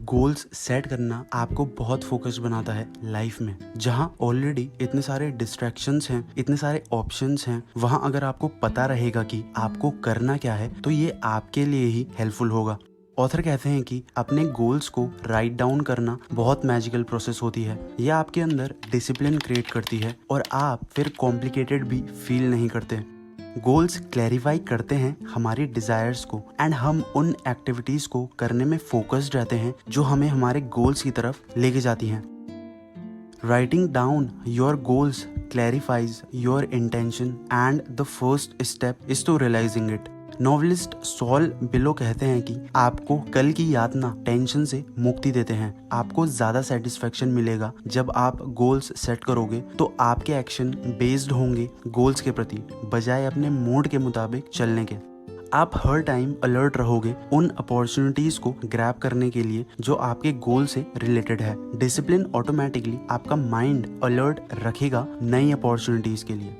Goals set करना आपको बहुत फोकस्ड बनाता है लाइफ में। जहाँ ऑलरेडी इतने सारे डिस्ट्रैक्शंस हैं, इतने सारे ऑप्शंस हैं, वहाँ अगर आपको पता रहेगा कि आपको करना क्या है तो ये आपके लिए ही हेल्पफुल होगा। ऑथर कहते हैं कि अपने गोल्स को राइट डाउन करना बहुत मैजिकल प्रोसेस होती है। ये आपके अंदर डिसिप्लिन क्रिएट करती है और आप फिर कॉम्प्लिकेटेड भी फील नहीं करते। गोल्स क्लैरिफाई करते हैं हमारी डिजायर्स को एंड हम उन एक्टिविटीज को करने में फोकस्ड रहते हैं जो हमें हमारे गोल्स की तरफ लेके जाती हैं। Writing down your goals clarifies your intention and the first step is to realizing it। Novelist Saul Bellow कहते हैं कि आपको कल की यातना टेंशन से मुक्ति देते हैं। आपको ज्यादा सेटिस्फेक्शन मिलेगा जब आप गोल्स सेट करोगे तो आपके एक्शन बेस्ड होंगे गोल्स के प्रति बजाय अपने मूड के मुताबिक चलने के। आप हर टाइम अलर्ट रहोगे उन अपॉर्चुनिटीज को ग्रैब करने के लिए जो आपके गोल से रिलेटेड है। डिसिप्लिन ऑटोमेटिकली आपका माइंड अलर्ट रखेगा नई अपॉर्चुनिटीज के लिए।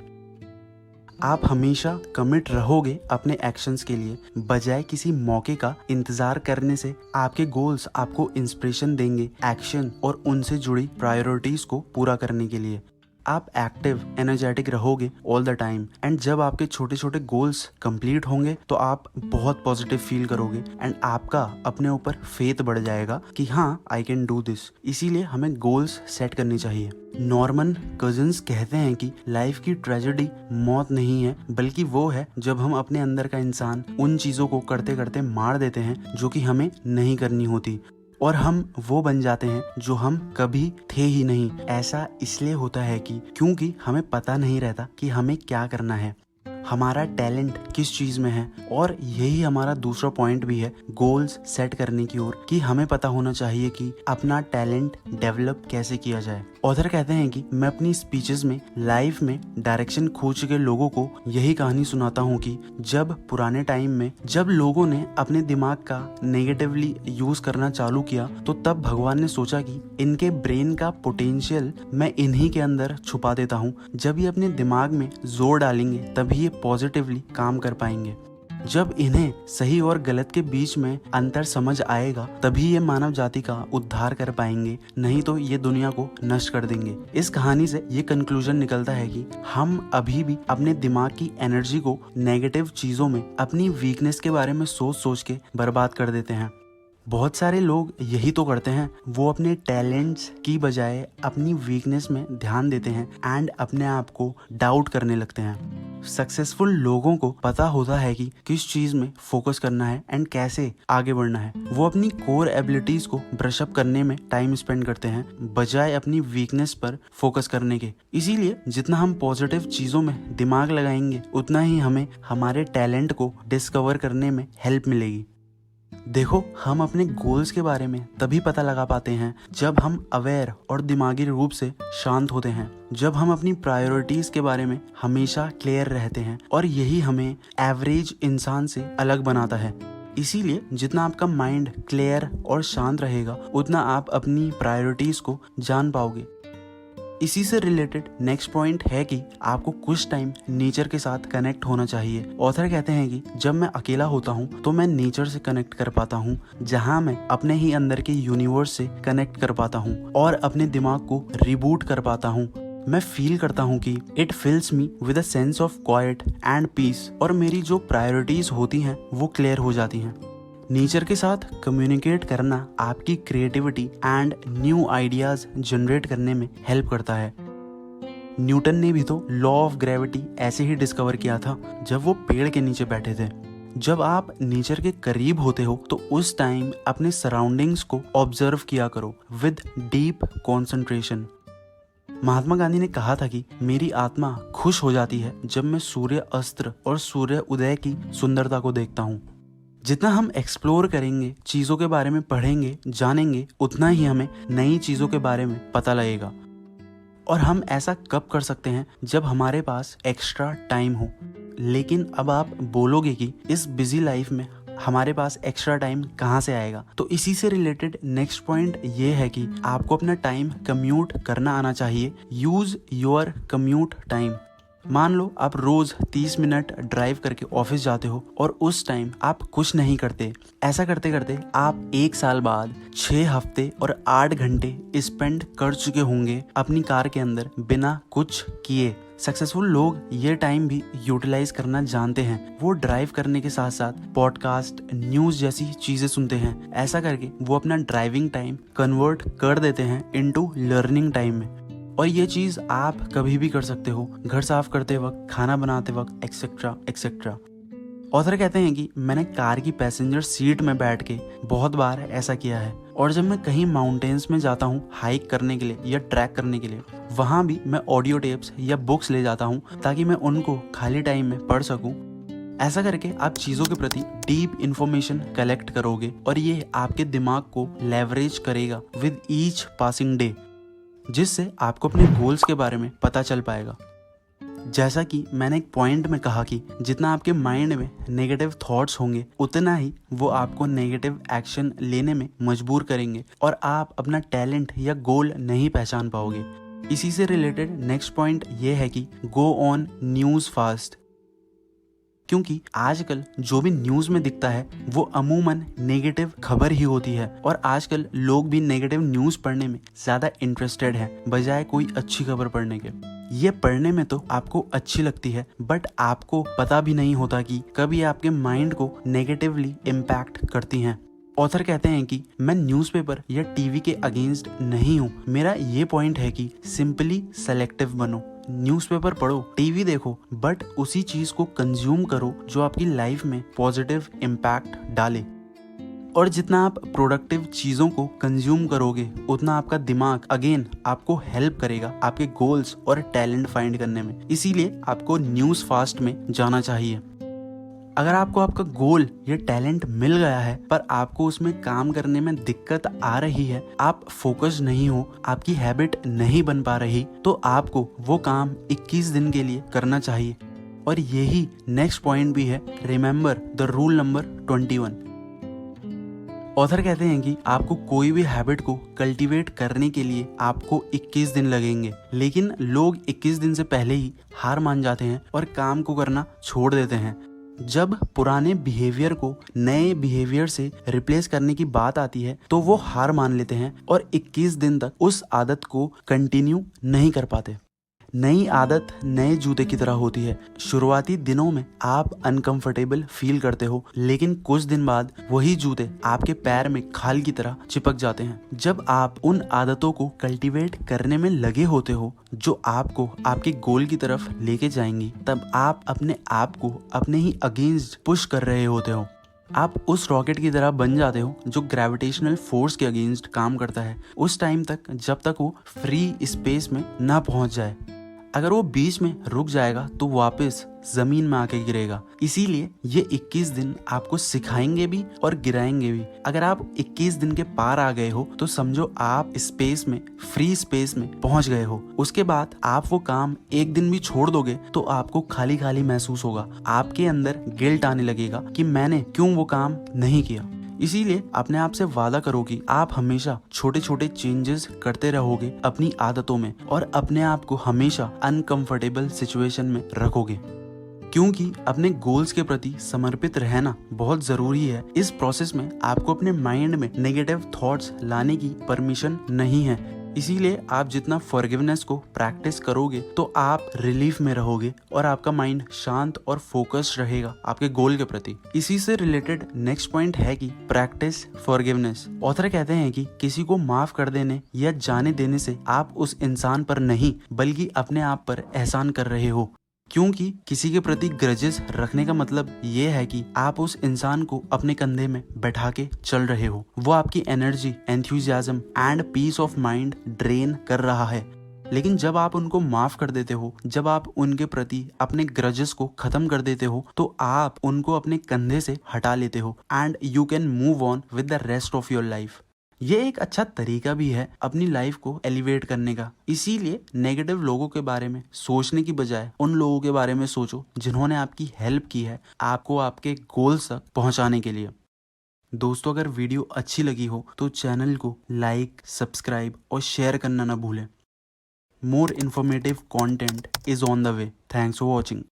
आप हमेशा कमिट रहोगे अपने एक्शंस के लिए बजाय किसी मौके का इंतजार करने से। आपके गोल्स आपको इंस्पिरेशन देंगे एक्शन और उनसे जुड़ी प्रायोरिटीज को पूरा करने के लिए। आप एक्टिव एनर्जेटिक रहोगे ऑल द टाइम एंड जब आपके छोटे छोटे गोल्स कंप्लीट होंगे तो आप बहुत पॉजिटिव फील करोगे एंड आपका अपने ऊपर फेथ बढ़ जाएगा कि हाँ आई कैन डू दिस। इसीलिए हमें गोल्स सेट करनी चाहिए। नॉर्मन कजिन्स कहते हैं कि लाइफ की ट्रेजेडी मौत नहीं है बल्कि वो है जब हम अपने अंदर का इंसान उन चीजों को करते करते मार देते हैं जो कि हमें नहीं करनी होती और हम वो बन जाते हैं जो हम कभी थे ही नहीं। ऐसा इसलिए होता है कि क्योंकि हमें पता नहीं रहता कि हमें क्या करना है, हमारा टैलेंट किस चीज में है। और यही हमारा दूसरा पॉइंट भी है गोल्स सेट करने की ओर कि हमें पता होना चाहिए कि अपना टैलेंट डेवलप कैसे किया जाए। ऑथर कहते हैं कि मैं अपनी स्पीचेस में लाइफ में डायरेक्शन खो चुके लोगों को यही कहानी सुनाता हूँ कि जब पुराने टाइम में जब लोगों ने अपने दिमाग का नेगेटिवली यूज करना चालू किया तो तब भगवान ने सोचा कि इनके ब्रेन का पोटेंशियल मैं इन्हीं के अंदर छुपा देता हूँ। जब ये अपने दिमाग में जोर डालेंगे तभी ये पॉजिटिवली काम कर पाएंगे। जब इन्हें सही और गलत के बीच में अंतर समझ आएगा तभी ये मानव जाति का उद्धार कर पाएंगे, नहीं तो ये दुनिया को नष्ट कर देंगे। इस कहानी से ये कंक्लूजन निकलता है कि हम अभी भी अपने दिमाग की एनर्जी को नेगेटिव चीजों में अपनी वीकनेस के बारे में सोच सोच के बर्बाद कर देते हैं। बहुत सारे लोग यही तो करते हैं, वो अपने टैलेंट्स की बजाय अपनी वीकनेस में ध्यान देते हैं एंड अपने आप को डाउट करने लगते हैं। सक्सेसफुल लोगों को पता होता है कि किस चीज में फोकस करना है एंड कैसे आगे बढ़ना है। वो अपनी कोर एबिलिटीज को ब्रश अप करने में टाइम स्पेंड करते हैं बजाय अपनी वीकनेस पर फोकस करने के। इसीलिए जितना हम पॉजिटिव चीजों में दिमाग लगाएंगे उतना ही हमें हमारे टैलेंट को डिस्कवर करने में हेल्प मिलेगी। देखो, हम अपने गोल्स के बारे में तभी पता लगा पाते हैं जब हम अवेयर और दिमागी रूप से शांत होते हैं, जब हम अपनी प्रायोरिटीज के बारे में हमेशा क्लियर रहते हैं और यही हमें एवरेज इंसान से अलग बनाता है। इसीलिए जितना आपका माइंड क्लियर और शांत रहेगा उतना आप अपनी प्रायोरिटीज को जान पाओगे। इसी से रिलेटेड नेक्स्ट पॉइंट है कि आपको कुछ टाइम नेचर के साथ कनेक्ट होना चाहिए। ऑथर कहते हैं कि जब मैं अकेला होता हूँ तो मैं नेचर से कनेक्ट कर पाता हूँ, जहाँ मैं अपने ही अंदर के यूनिवर्स से कनेक्ट कर पाता हूँ और अपने दिमाग को रिबूट कर पाता हूँ। मैं फील करता हूँ कि it fills me with a sense of quiet and peace और मेरी जो प्रायोरिटीज होती हैं वो क्लियर हो जाती हैं। नेचर के साथ कम्युनिकेट करना आपकी creativity and new ideas generate करने में हेल्प करता है। न्यूटन ने भी तो लॉ ऑफ ग्रेविटी ऐसे ही डिस्कवर किया था जब वो पेड़ के नीचे बैठे थे। जब आप नेचर के करीब होते हो तो उस टाइम अपने सराउंडिंग्स को ऑब्जर्व किया करो with deep concentration. Mahatma Gandhi ने कहा था कि मेरी आत्मा खुश हो जाती है जब मैं सूर्य अस्त्र और सूर्य उदय की सुंदरता को देखता हूँ। जितना हम एक्सप्लोर करेंगे, चीज़ों के बारे में पढ़ेंगे, जानेंगे, उतना ही हमें नई चीज़ों के बारे में पता लगेगा। और हम ऐसा कब कर सकते हैं? जब हमारे पास एक्स्ट्रा टाइम हो। लेकिन अब आप बोलोगे कि इस बिजी लाइफ में हमारे पास एक्स्ट्रा टाइम कहाँ से आएगा? तो इसी से रिलेटेड नेक्स्ट पॉइंट ये है कि आपको अपना टाइम कम्यूट करना आना चाहिए। Use your commute time. मान लो आप रोज 30 मिनट ड्राइव करके ऑफिस जाते हो और उस टाइम आप कुछ नहीं करते। ऐसा करते करते आप 1 साल बाद 6 हफ्ते और 8 घंटे स्पेंड कर चुके होंगे अपनी कार के अंदर बिना कुछ किए। सक्सेसफुल लोग ये टाइम भी यूटिलाइज करना जानते हैं। वो ड्राइव करने के साथ साथ पॉडकास्ट, न्यूज जैसी चीजें सुनते हैं। ऐसा करके वो अपना ड्राइविंग टाइम कन्वर्ट कर देते हैं इनटू लर्निंग टाइम में। और ये चीज आप कभी भी कर सकते हो, घर साफ करते वक्त, खाना बनाते वक्त, एक्सेट्रा एक्सेट्रा। ऑथर कहते हैं कि मैंने कार की पैसेंजर सीट में बैठ के बहुत बार ऐसा किया है। और जब मैं कहीं माउंटेन्स में जाता हूँ हाइक करने के लिए या ट्रैक करने के लिए, वहाँ भी मैं ऑडियो टेप्स या बुक्स ले जाता हूँ ताकि मैं उनको खाली टाइम में पढ़ सकूँ। ऐसा करके आप चीज़ों के प्रति डीप इंफॉर्मेशन कलेक्ट करोगे और ये आपके दिमाग को लेवरेज करेगा विद ईच पासिंग डे, जिससे आपको अपने गोल्स के बारे में पता चल पाएगा। जैसा कि मैंने एक पॉइंट में कहा कि जितना आपके माइंड में नेगेटिव थॉट्स होंगे उतना ही वो आपको नेगेटिव एक्शन लेने में मजबूर करेंगे और आप अपना टैलेंट या गोल नहीं पहचान पाओगे। इसी से रिलेटेड नेक्स्ट पॉइंट ये है कि गो ऑन न्यूज़ फास्ट। क्योंकि आजकल जो भी न्यूज़ में दिखता है वो अमूमन नेगेटिव खबर ही होती है और आजकल लोग भी नेगेटिव न्यूज़ पढ़ने में ज़्यादा इंटरेस्टेड हैं बजाय कोई अच्छी खबर पढ़ने के। ये पढ़ने में तो आपको अच्छी लगती है बट आपको पता भी नहीं होता कि कब ये आपके माइंड को नेगेटिवली इम्पैक्ट करती हैं। ऑथर कहते हैं कि मैं न्यूज़पेपर या टीवी के अगेंस्ट नहीं हूँ। मेरा ये पॉइंट है कि सिंपली सेलेक्टिव बनो। न्यूज़पेपर पढ़ो, टीवी देखो, बट उसी चीज को कंज्यूम करो जो आपकी लाइफ में पॉजिटिव इम्पैक्ट डाले। और जितना आप प्रोडक्टिव चीज़ों को कंज्यूम करोगे उतना आपका दिमाग अगेन आपको हेल्प करेगा आपके गोल्स और टैलेंट फाइंड करने में। इसीलिए आपको न्यूज़ फास्ट में जाना चाहिए। अगर आपको आपका गोल या टैलेंट मिल गया है पर आपको उसमें काम करने में दिक्कत आ रही है, आप फोकस नहीं हो, आपकी हैबिट नहीं बन पा रही, तो आपको वो काम 21 दिन के लिए करना चाहिए। और यही नेक्स्ट पॉइंट भी है, remember the rule number 21। Author कहते हैं कि आपको कोई भी हैबिट को कल्टीवेट करने के लिए आपको 21 दिन लगेंगे, लेकिन लोग 21 दिन से पहले ही हार मान जाते हैं और काम को करना छोड़ देते हैं। जब पुराने बिहेवियर को नए बिहेवियर से रिप्लेस करने की बात आती है तो वो हार मान लेते हैं और 21 दिन तक उस आदत को कंटिन्यू नहीं कर पाते। नई आदत नए जूते की तरह होती है। शुरुआती दिनों में आप अनकंफर्टेबल फील करते हो, लेकिन कुछ दिन बाद वही जूते आपके पैर में खाल की तरह चिपक जाते हैं। जब आप उन आदतों को कल्टीवेट करने में लगे होते हो जो आपको आपके गोल की तरफ लेके जाएंगी, तब आप अपने आप को अपने ही अगेंस्ट पुश कर रहे होते हो। आप उस रॉकेट की तरह बन जाते हो जो ग्रेविटेशनल फोर्स के अगेंस्ट काम करता है उस टाइम तक जब तक वो फ्री स्पेस में ना पहुंच जाए। अगर वो बीच में रुक जाएगा तो वापस जमीन में आके गिरेगा। इसीलिए ये 21 दिन आपको सिखाएंगे भी और गिराएंगे भी। अगर आप 21 दिन के पार आ गए हो तो समझो आप स्पेस में, फ्री स्पेस में पहुंच गए हो। उसके बाद आप वो काम एक दिन भी छोड़ दोगे तो आपको खाली खाली महसूस होगा। आपके अंदर गिल्ट आने लगेगा कि मैंने क्यों वो काम नहीं किया। इसीलिए अपने आप से वादा करो कि आप हमेशा छोटे छोटे चेंजेस करते रहोगे अपनी आदतों में और अपने आप को हमेशा अनकंफर्टेबल सिचुएशन में रखोगे, क्योंकि अपने गोल्स के प्रति समर्पित रहना बहुत जरूरी है। इस प्रोसेस में आपको अपने माइंड में नेगेटिव थॉट्स लाने की परमिशन नहीं है। इसीलिए आप जितना फॉरगिवनेस को प्रैक्टिस करोगे तो आप रिलीफ में रहोगे और आपका माइंड शांत और फोकस्ड रहेगा आपके गोल के प्रति। इसी से रिलेटेड नेक्स्ट पॉइंट है कि प्रैक्टिस फॉरगिवनेस। ऑथर कहते हैं कि किसी को माफ कर देने या जाने देने से आप उस इंसान पर नहीं बल्कि अपने आप पर एहसान कर रहे हो, क्योंकि किसी के प्रति ग्रजेस रखने का मतलब ये है कि आप उस इंसान को अपने कंधे में बैठा के चल रहे हो। वो आपकी energy, enthusiasm and peace of mind drain कर रहा है। लेकिन जब आप उनको माफ कर देते हो, जब आप उनके प्रति अपने ग्रजेस को खत्म कर देते हो, तो आप उनको अपने कंधे से हटा लेते हो and you can move on with the rest of your life. ये एक अच्छा तरीका भी है अपनी लाइफ को एलिवेट करने का। इसीलिए नेगेटिव लोगों के बारे में सोचने की बजाय उन लोगों के बारे में सोचो जिन्होंने आपकी हेल्प की है आपको आपके गोल्स तक पहुंचाने के लिए। दोस्तों, अगर वीडियो अच्छी लगी हो तो चैनल को लाइक, सब्सक्राइब और शेयर करना ना भूलें। more informative content is on the way. Thanks for watching.